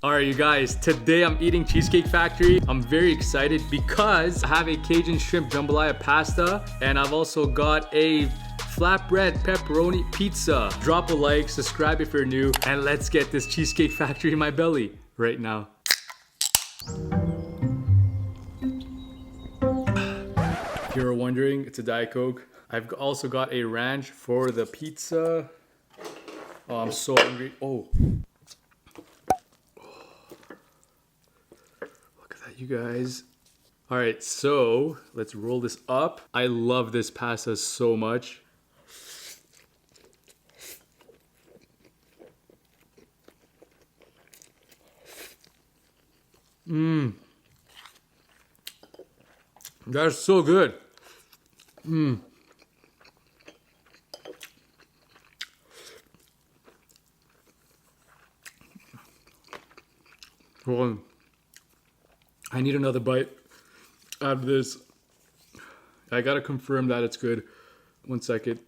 All right, you guys, today I'm eating Cheesecake Factory. I'm very excited because I have a Cajun shrimp jambalaya pasta and I've also got a flatbread pepperoni pizza. Drop a like, subscribe if you're new, and let's get this Cheesecake Factory in my belly right now. If you're wondering, it's a Diet Coke. I've also got a ranch for the pizza. Oh, I'm so hungry. Oh. Look at that, you guys. All right, so let's roll this up. I love this pasta so much. That's so good. Hold on. I need another bite out of this. I gotta confirm that it's good. 1 second.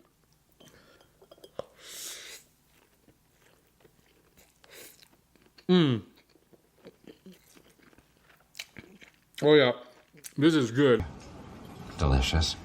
Oh yeah, this is good. Delicious.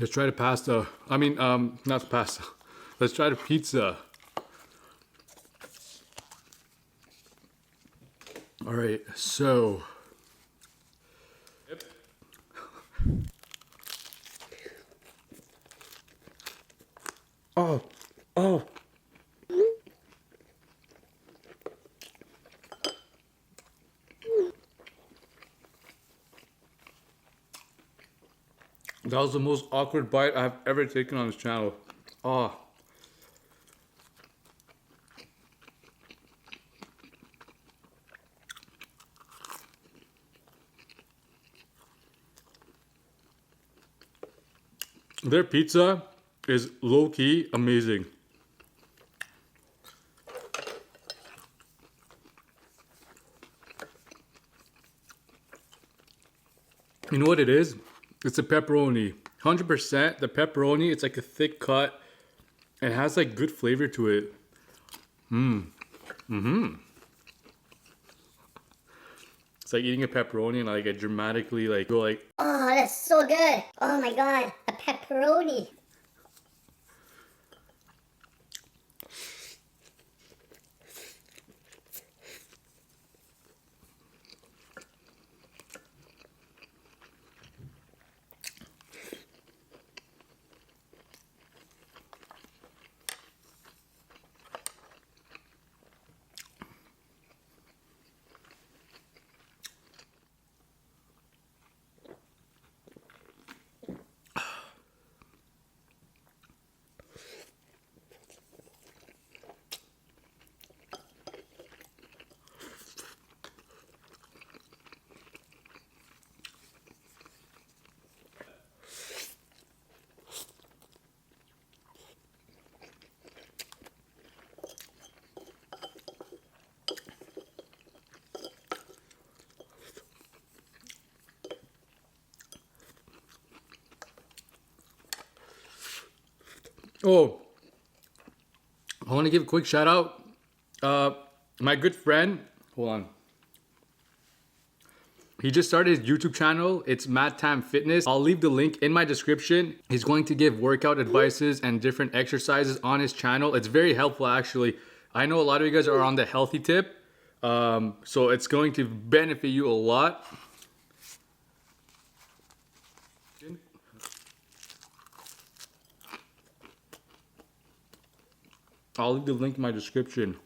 Let's try the pasta. I mean, not the pasta. Let's try the pizza. All right, so. Oh. That was the most awkward bite I've ever taken on this channel. Oh. Their pizza is low-key amazing. You know what it is? It's a pepperoni. 100% the pepperoni, it's like a thick cut. It has like good flavor to it. It's like eating a pepperoni and like it dramatically like go like. Oh, that's so good. Oh my god, a pepperoni. Oh, I want to give a quick shout out. My good friend, hold on. He just started his YouTube channel. It's Matt Tam Fitness. I'll leave the link in my description. He's going to give workout advices and different exercises on his channel. It's very helpful actually. I know a lot of you guys are on the healthy tip. So it's going to benefit you a lot. I'll leave the link in my description.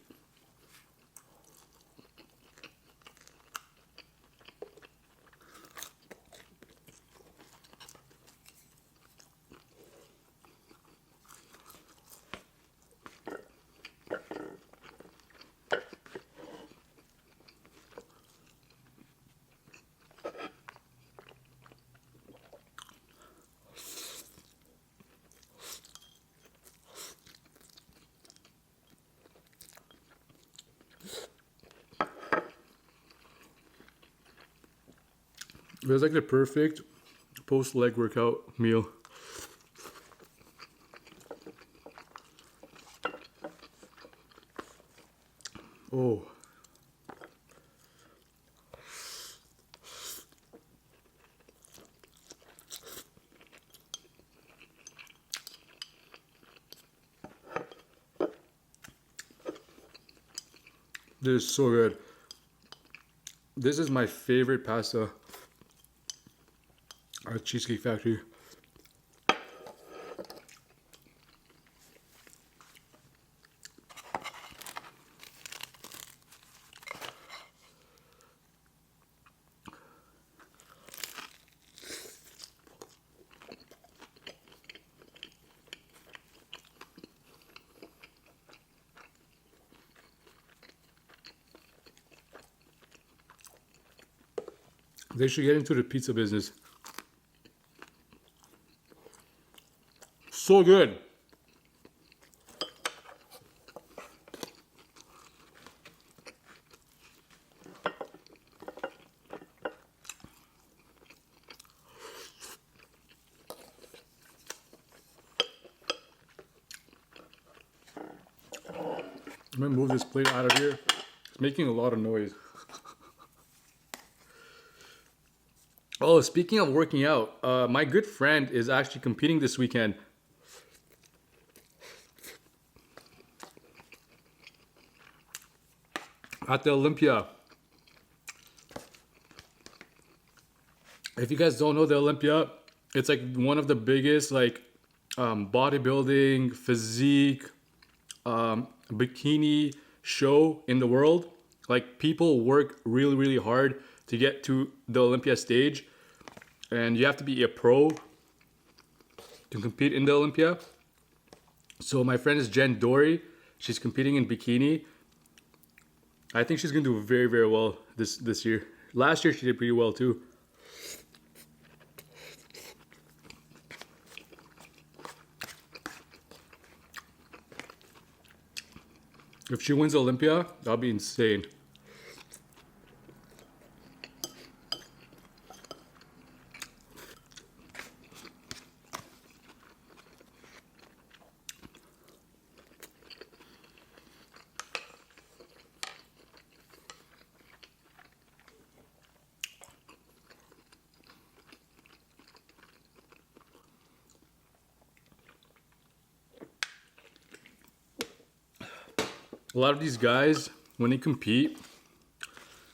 It was like the perfect post-leg workout meal. Oh. This is so good. This is my favorite pasta at Cheesecake Factory. They should get into the pizza business. So good. I'm gonna move this plate out of here. It's making a lot of noise. Oh, speaking of working out, my good friend is actually competing this weekend. At the Olympia. If you guys don't know the Olympia, it's like one of the biggest like bodybuilding, physique, bikini show in the world. Like people work really, really hard to get to the Olympia stage. And you have to be a pro to compete in the Olympia. So my friend is Jen Dory. She's competing in bikini. I think she's gonna do very, very well this year. Last year she did pretty well too. If she wins Olympia, that'll be insane. A lot of these guys, when they compete,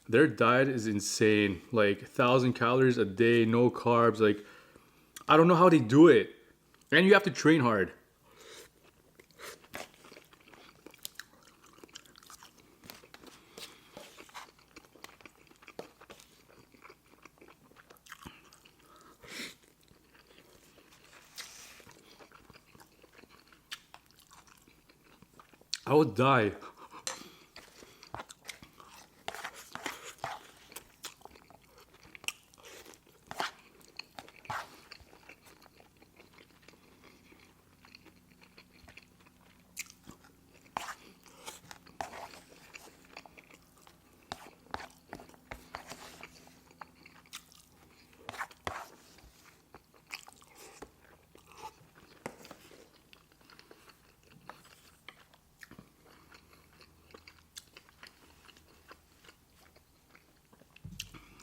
their diet is insane. Like 1,000 calories a day, no carbs. Like, I don't know how they do it. And you have to train hard. I would die.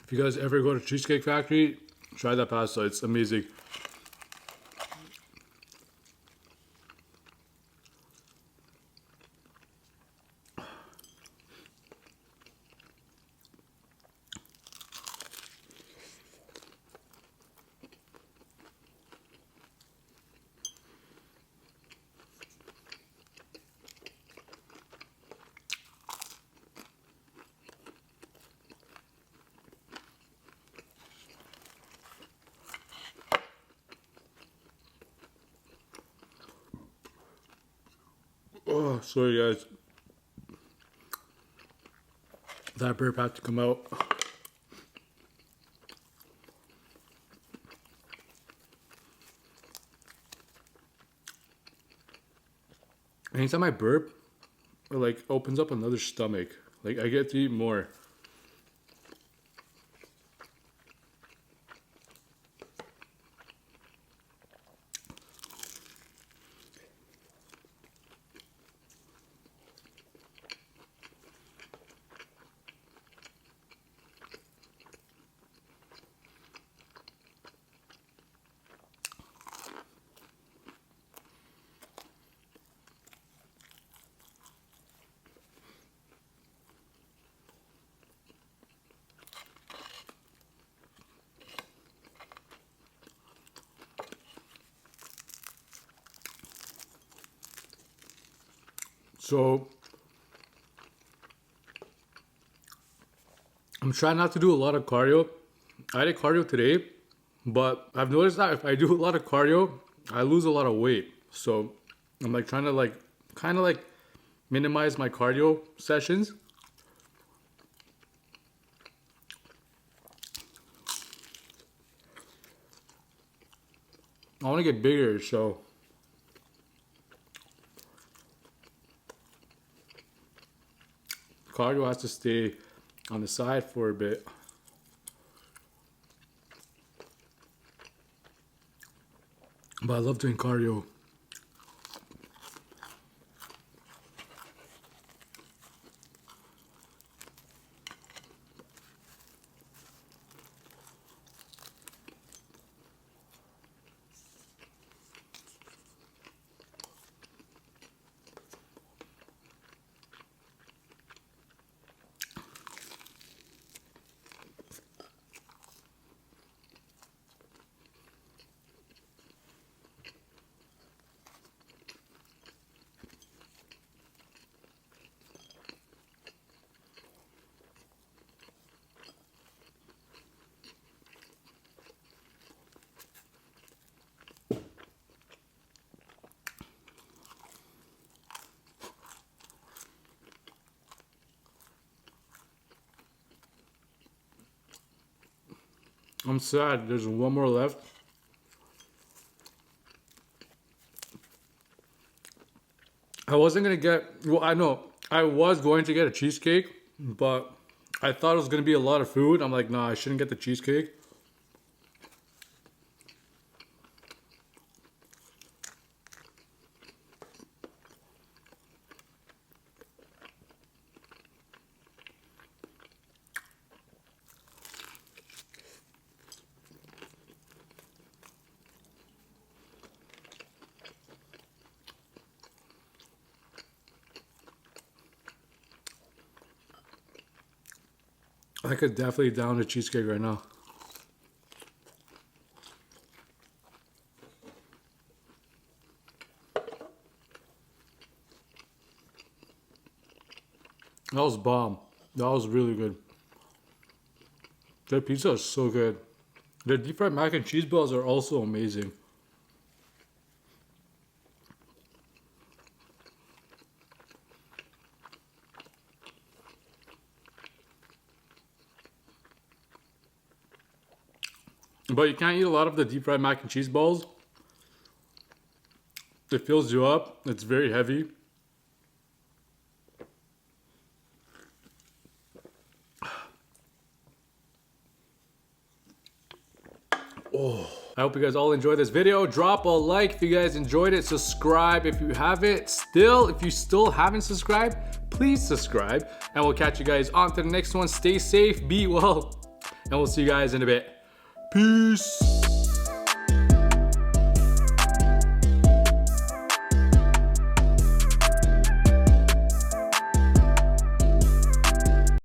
If you guys ever go to Cheesecake Factory, try that pasta. It's amazing. Oh, sorry guys. That burp had to come out. Anytime I burp, it like opens up another stomach. Like I get to eat more. So I'm trying not to do a lot of cardio. I did cardio today, but I've noticed that if I do a lot of cardio, I lose a lot of weight. So I'm like trying to kind of minimize my cardio sessions. I want to get bigger, so cardio has to stay on the side for a bit. But I love doing cardio. I'm sad, there's one more left. I wasn't gonna get, well, I know, I was going to get a cheesecake, but I thought it was gonna be a lot of food. I'm like, nah, I shouldn't get the cheesecake. I could definitely down a cheesecake right now. That was bomb. That was really good. Their pizza is so good. Their deep fried mac and cheese balls are also amazing. But you can't eat a lot of the deep fried mac and cheese balls. It fills you up. It's very heavy. Oh, I hope you guys all enjoyed this video. Drop a like if you guys enjoyed it. Subscribe if you haven't. If you still haven't subscribed, please subscribe. And we'll catch you guys on to the next one. Stay safe, be well, and we'll see you guys in a bit. Peace.